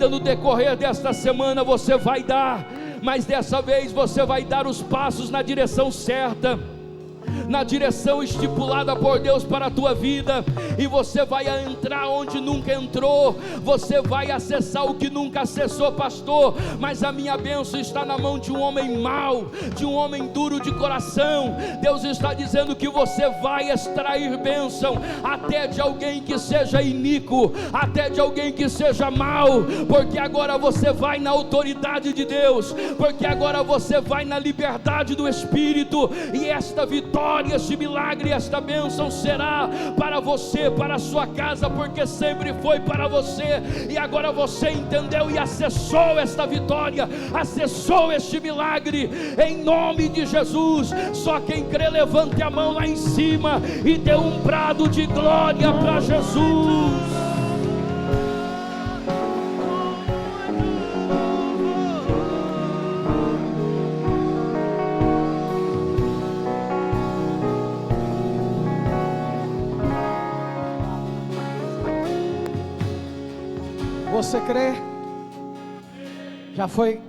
no decorrer desta semana, você vai dar, mas dessa vez você vai dar os passos na direção certa, na direção estipulada por Deus para a tua vida, e você vai entrar onde nunca entrou, você vai acessar o que nunca acessou, pastor. Mas a minha bênção está na mão de um homem mau, de um homem duro de coração. Deus está dizendo que você vai extrair bênção até de alguém que seja iníquo, até de alguém que seja mau, porque agora você vai na autoridade de Deus, porque agora você vai na liberdade do Espírito, e esta vitória vitória, este milagre, esta bênção será para você, para a sua casa, porque sempre foi para você, e agora você entendeu e acessou esta vitória, acessou este milagre, em nome de Jesus. Só quem crê, levante a mão lá em cima e dê um brado de glória para Jesus. Você crê? Já foi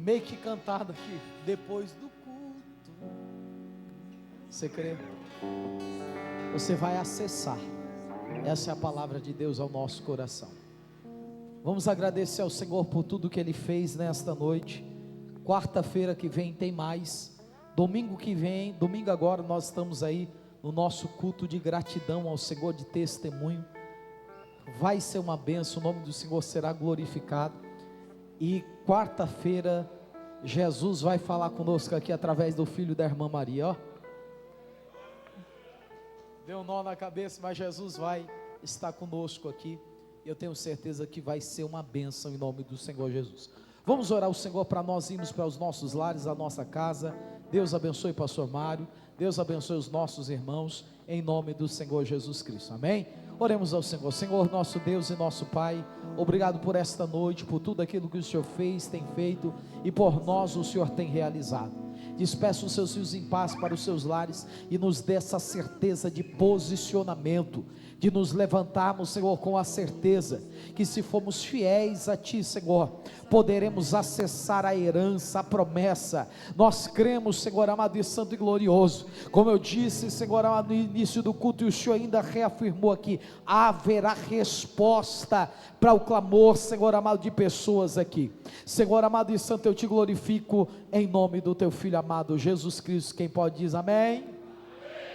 meio que cantado aqui. Depois do culto. Você crê? Você vai acessar. Essa é a palavra de Deus ao nosso coração. Vamos agradecer ao Senhor por tudo que Ele fez nesta noite. Quarta-feira que vem tem mais. Domingo que vem, domingo agora, nós estamos aí no nosso culto de gratidão ao Senhor, de testemunho. Vai ser uma bênção, o nome do Senhor será glorificado. E quarta-feira Jesus vai falar conosco aqui através do filho da irmã Maria, ó. Deu um nó na cabeça, mas Jesus vai estar conosco aqui. Eu tenho certeza que vai ser uma bênção em nome do Senhor Jesus. Vamos orar ao Senhor para nós irmos para os nossos lares, a nossa casa. Deus abençoe o pastor Mário, Deus abençoe os nossos irmãos, em nome do Senhor Jesus Cristo, amém? Oremos ao Senhor. Senhor, nosso Deus e nosso Pai, obrigado por esta noite, por tudo aquilo que o Senhor fez, tem feito, e por nós o Senhor tem realizado. Despeça os seus filhos em paz para os seus lares, e nos dê essa certeza de posicionamento, de nos levantarmos, Senhor, com a certeza, que se formos fiéis a Ti, Senhor, poderemos acessar a herança, a promessa. Nós cremos, Senhor amado e santo e glorioso, como eu disse, Senhor amado, no início do culto, e o Senhor ainda reafirmou aqui, haverá resposta para o clamor, Senhor amado, de pessoas aqui. Senhor amado e santo, eu Te glorifico, em nome do Teu Filho amado, Jesus Cristo. Quem pode dizer amém?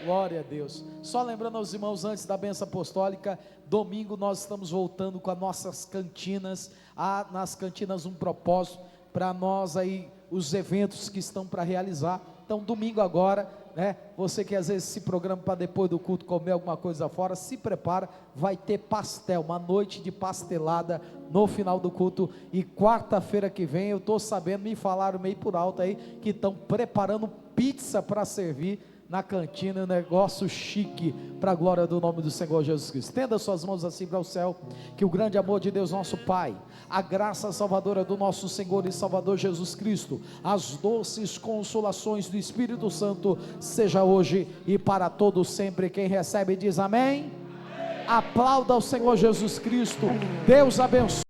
Glória a Deus. Só lembrando aos irmãos, antes da bênção apostólica, domingo nós estamos voltando com as nossas cantinas. Há nas cantinas um propósito para nós aí, os eventos que estão para realizar. Então domingo agora, né, você que às vezes se programa para depois do culto comer alguma coisa fora, se prepara, vai ter pastel, uma noite de pastelada no final do culto. E quarta-feira que vem, eu estou sabendo, me falaram meio por alto aí, que estão preparando pizza para servir na cantina, um negócio chique, para a glória do nome do Senhor Jesus Cristo. Estenda suas mãos assim para o céu, que o grande amor de Deus nosso Pai, a graça salvadora do nosso Senhor e Salvador Jesus Cristo, as doces consolações do Espírito Santo, seja hoje e para todos sempre. Quem recebe diz amém. Aplauda ao Senhor Jesus Cristo. Deus abençoe.